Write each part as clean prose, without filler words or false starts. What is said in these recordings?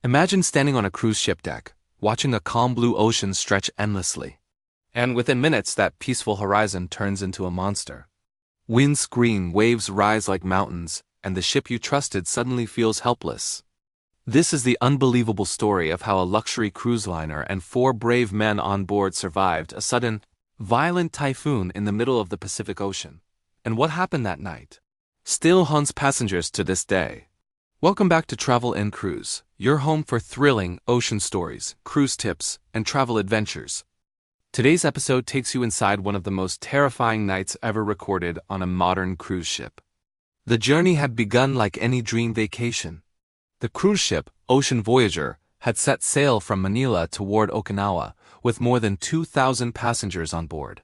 Imagine standing on a cruise ship deck, watching a calm blue ocean stretch endlessly. And within minutes, that peaceful horizon turns into a monster. Winds scream, waves rise like mountains, and the ship you trusted suddenly feels helpless. This is the unbelievable story of how a luxury cruise liner and 4 brave men on board survived a sudden, violent typhoon in the middle of the Pacific Ocean. And what happened that night still haunts passengers to this day. Welcome back to Travel and Cruise, your home for thrilling ocean stories, cruise tips, and travel adventures. Today's episode takes you inside one of the most terrifying nights ever recorded on a modern cruise ship. The journey had begun like any dream vacation. The cruise ship, Ocean Voyager, had set sail from Manila toward Okinawa, with more than 2,000 passengers on board.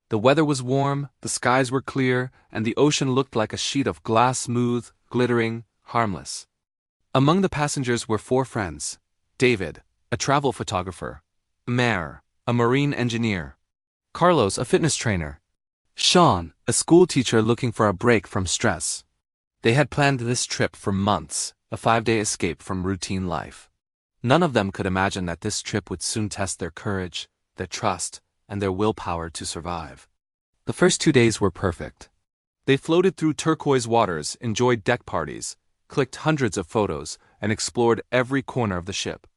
The weather was warm, the skies were clear, and the ocean looked like a sheet of glass, smooth, glittering, harmless. Among the passengers were 4 friends: David, a travel photographer; Mare, a marine engineer; Carlos, a fitness trainer; Sean, a school teacher looking for a break from stress. They had planned this trip for months, a 5-day escape from routine life. None of them could imagine that this trip would soon test their courage, their trust, and their willpower to survive. The first 2 days were perfect. They floated through turquoise waters, enjoyed deck parties, clicked hundreds of photos, and explored every corner of the ship.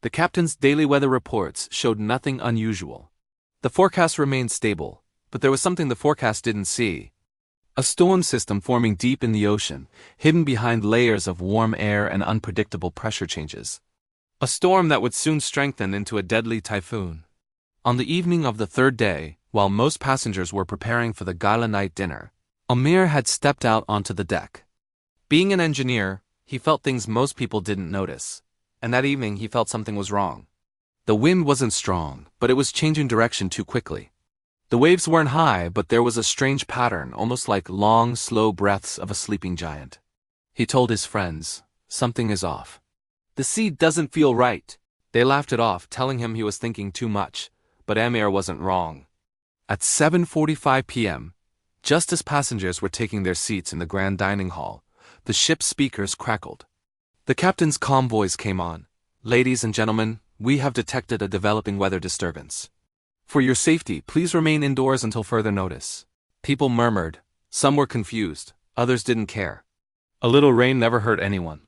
The captain's daily weather reports showed nothing unusual. The forecast remained stable, but there was something the forecast didn't see. A storm system forming deep in the ocean, hidden behind layers of warm air and unpredictable pressure changes. A storm that would soon strengthen into a deadly typhoon. On the evening of the 3rd day, while most passengers were preparing for the gala night dinner, Amir had stepped out onto the deck. Being an engineer, he felt things most people didn't notice, and that evening he felt something was wrong. The wind wasn't strong, but it was changing direction too quickly. The waves weren't high, but there was a strange pattern, almost like long, slow breaths of a sleeping giant. He told his friends, "Something is off. The sea doesn't feel right." They laughed it off, telling him he was thinking too much, but Amir wasn't wrong. At 7:45 p.m., just as passengers were taking their seats in the grand dining hall, the ship's speakers crackled. The captain's calm voice came on. "Ladies and gentlemen, we have detected a developing weather disturbance. For your safety, please remain indoors until further notice." People murmured. Some were confused, others didn't care. A little rain never hurt anyone.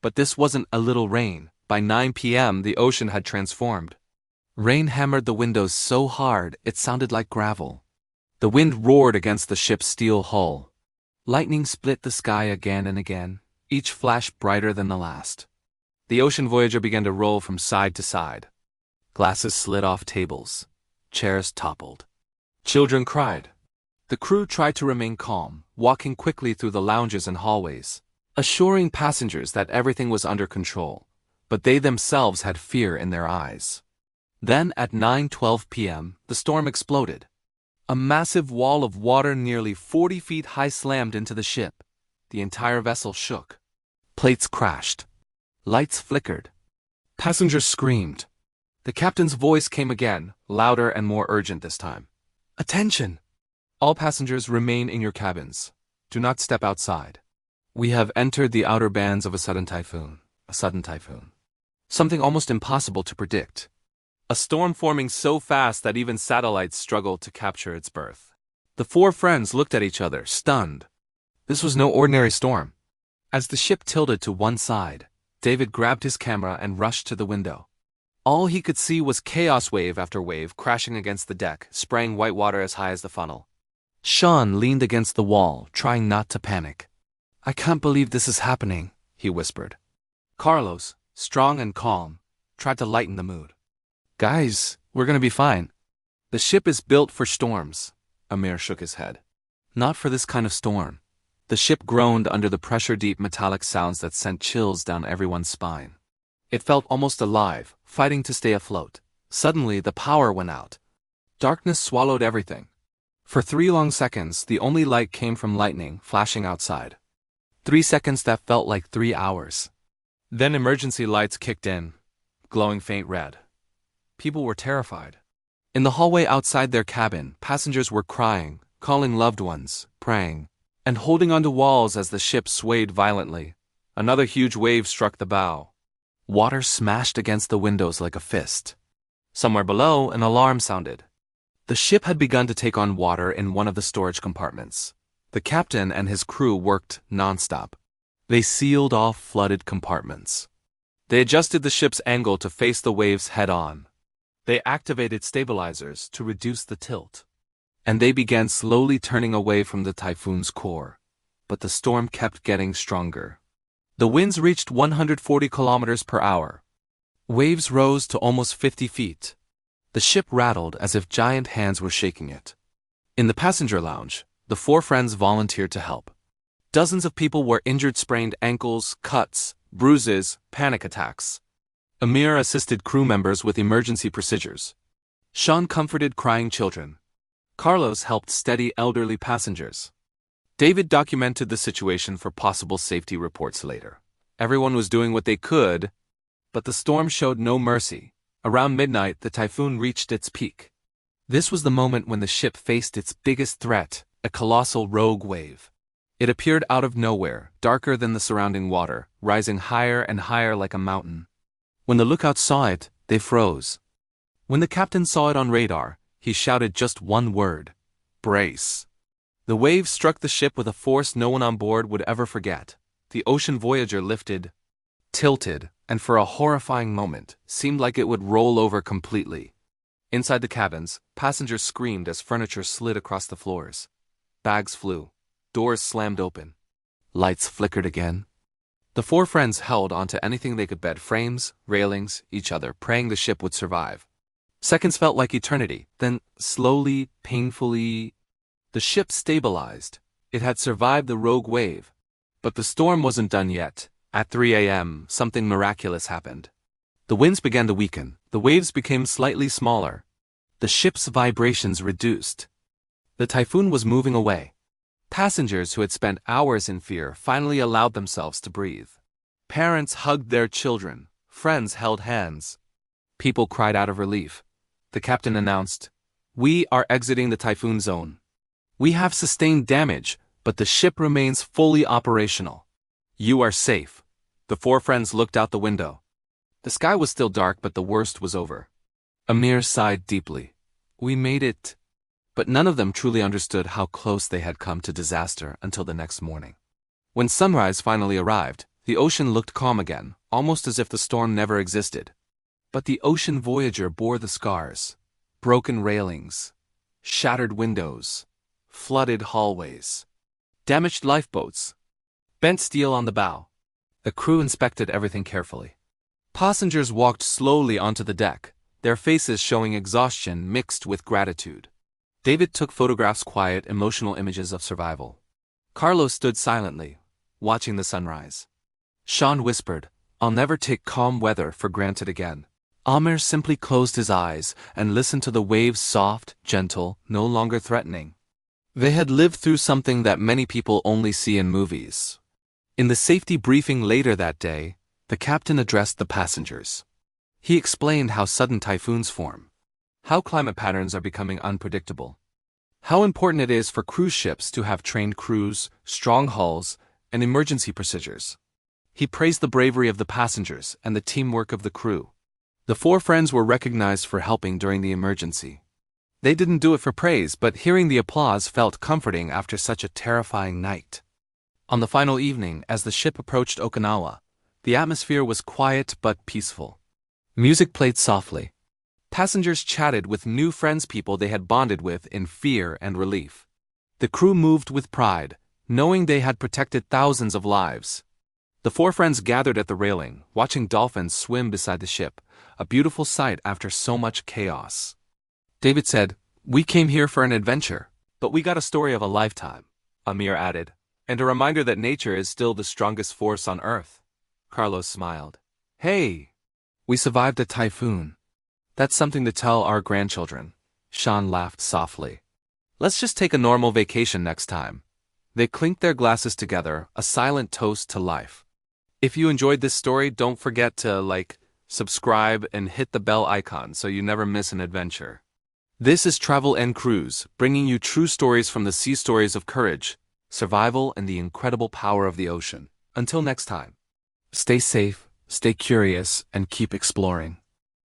But this wasn't a little rain. By 9 p.m., the ocean had transformed. Rain hammered the windows so hard it sounded like gravel. The wind roared against the ship's steel hull. Lightning split the sky again and again, each flash brighter than the last. The Ocean Voyager began to roll from side to side. Glasses slid off tables. Chairs toppled. Children cried. The crew tried to remain calm, walking quickly through the lounges and hallways, assuring passengers that everything was under control, but they themselves had fear in their eyes. Then at 9:12 p.m., the storm exploded. A massive wall of water nearly 40 feet high slammed into the ship. The entire vessel shook. Plates crashed. Lights flickered. Passengers screamed. The captain's voice came again, louder and more urgent this time. "Attention! All passengers remain in your cabins. Do not step outside. We have entered the outer bands of a sudden typhoon. A sudden typhoon. Something almost impossible to predict. A storm forming so fast that even satellites struggled to capture its birth." The 4 friends looked at each other, stunned. This was no ordinary storm. As the ship tilted to one side, David grabbed his camera and rushed to the window. All he could see was chaos, wave after wave crashing against the deck, spraying white water as high as the funnel. Sean leaned against the wall, trying not to panic. "I can't believe this is happening," he whispered. Carlos, strong and calm, tried to lighten the mood. "Guys, we're gonna be fine. The ship is built for storms." Amir shook his head. "Not for this kind of storm." The ship groaned under the pressure-deep metallic sounds that sent chills down everyone's spine. It felt almost alive, fighting to stay afloat. Suddenly, the power went out. Darkness swallowed everything. For 3 long seconds, the only light came from lightning flashing outside. 3 seconds that felt like 3 hours. Then emergency lights kicked in, glowing faint red. People were terrified. In the hallway outside their cabin, passengers were crying, calling loved ones, praying, and holding onto walls as the ship swayed violently. Another huge wave struck the bow. Water smashed against the windows like a fist. Somewhere below, an alarm sounded. The ship had begun to take on water in one of the storage compartments. The captain and his crew worked nonstop. They sealed off flooded compartments. They adjusted the ship's angle to face the waves head-on. They activated stabilizers to reduce the tilt. And they began slowly turning away from the Typhoon's core. But the storm kept getting stronger. The winds reached 140 kilometers per hour. Waves rose to almost 50 feet. The ship rattled as if giant hands were shaking it. In the passenger lounge, the four friends volunteered to help. Dozens of people were injured, sprained ankles, cuts, bruises, panic attacks. Amir assisted crew members with emergency procedures. Sean comforted crying children. Carlos helped steady elderly passengers. David documented the situation for possible safety reports later. Everyone was doing what they could, but the storm showed no mercy. Around midnight, the typhoon reached its peak. This was the moment when the ship faced its biggest threat, a colossal rogue wave. It appeared out of nowhere, darker than the surrounding water, rising higher and higher like a mountain. When the lookouts saw it, they froze. When the captain saw it on radar, he shouted just one word: brace. The wave struck the ship with a force no one on board would ever forget. The Ocean Voyager lifted, tilted, and for a horrifying moment, seemed like it would roll over completely. Inside the cabins, passengers screamed as furniture slid across the floors. Bags flew. Doors slammed open. Lights flickered again. The four friends held onto anything they could: bed frames, railings, each other, praying the ship would survive. Seconds felt like eternity. Then, slowly, painfully, the ship stabilized. It had survived the rogue wave. But the storm wasn't done yet. At 3 a.m., something miraculous happened. The winds began to weaken. The waves became slightly smaller. The ship's vibrations reduced. The typhoon was moving away. Passengers who had spent hours in fear finally allowed themselves to breathe. Parents hugged their children. Friends held hands. People cried out of relief. The captain announced, "We are exiting the typhoon zone. We have sustained damage, but the ship remains fully operational. You are safe." The four friends looked out the window. The sky was still dark, but the worst was over. Amir sighed deeply. "We made it." But none of them truly understood how close they had come to disaster until the next morning. When sunrise finally arrived, the ocean looked calm again, almost as if the storm never existed. But the Ocean Voyager bore the scars: broken railings, shattered windows, flooded hallways, damaged lifeboats, bent steel on the bow. The crew inspected everything carefully. Passengers walked slowly onto the deck, their faces showing exhaustion mixed with gratitude. David took photographs, quiet, emotional images of survival. Carlos stood silently, watching the sunrise. Sean whispered, "I'll never take calm weather for granted again." Amir simply closed his eyes and listened to the waves, soft, gentle, no longer threatening. They had lived through something that many people only see in movies. In the safety briefing later that day, the captain addressed the passengers. He explained how sudden typhoons form, how climate patterns are becoming unpredictable, how important it is for cruise ships to have trained crews, strong hulls, and emergency procedures. He praised the bravery of the passengers and the teamwork of the crew. The four friends were recognized for helping during the emergency. They didn't do it for praise, but hearing the applause felt comforting after such a terrifying night. On the final evening, as the ship approached Okinawa, the atmosphere was quiet but peaceful. Music played softly. Passengers chatted with new friends, people they had bonded with in fear and relief. The crew moved with pride, knowing they had protected thousands of lives. The four friends gathered at the railing, watching dolphins swim beside the ship, a beautiful sight after so much chaos. David said, "We came here for an adventure, but we got a story of a lifetime," Amir added, "and a reminder that nature is still the strongest force on Earth." Carlos smiled. "Hey, we survived a typhoon. That's something to tell our grandchildren." Sean laughed softly. "Let's just take a normal vacation next time." They clinked their glasses together, a silent toast to life. If you enjoyed this story, don't forget to like, subscribe, and hit the bell icon so you never miss an adventure. This is Travel and Cruise, bringing you true stories from the sea, stories of courage, survival, and the incredible power of the ocean. Until next time, stay safe, Stay curious and keep exploring.